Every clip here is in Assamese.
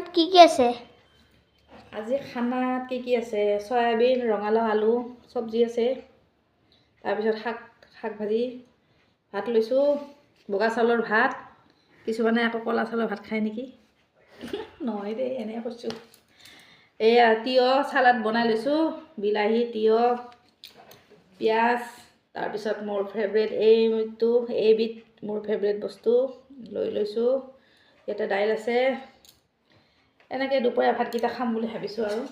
খানাত কি আছে আজি খানাত কি আছে সয়াবিন ৰঙালাও আলু চব্জি আছে তাৰপিছত শাক ভাজি ভাত লৈছোঁ বগা চাউলৰ ভাত কিছুমানে আকৌ কলা চাউলৰ ভাত খায় নেকি নহয় দেই এনে কৈছোঁ এয়া তিয়হ চালাড বনাই লৈছোঁ বিলাহী তিয়হ পিঁয়াজ তাৰপিছত মোৰ ফেভৰেট এইবিধ মোৰ ফেভৰেট বস্তু লৈছোঁ ইয়াতে দাইল আছে এনেকৈ দুপৰীয়া ভাতকেইটা খাম বুলি ভাবিছোঁ আৰু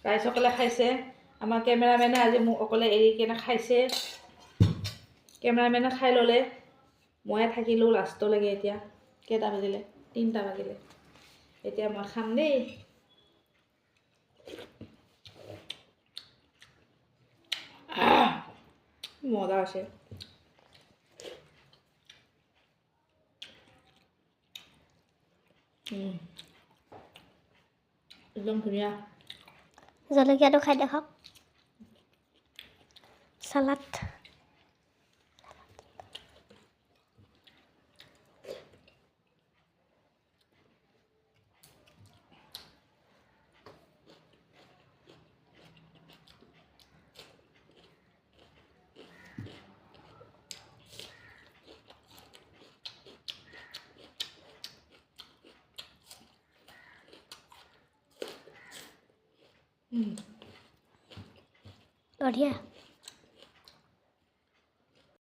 ৰাইজসকলে খাইছে আমাৰ কেমেৰামেনে আজি মোক অকলে এৰি কিনে খাইছে কেমেৰামেনে খাই ল'লে ময়ে থাকিলোঁ লাষ্টলৈকে এতিয়া কেইটা বাজিলে 3টা বাজিলে এতিয়া মই খাম দেই মজা আছে একদম ধুনীয়া জলকীয়াটো খাই দেখক সালাড বঢ়িয়া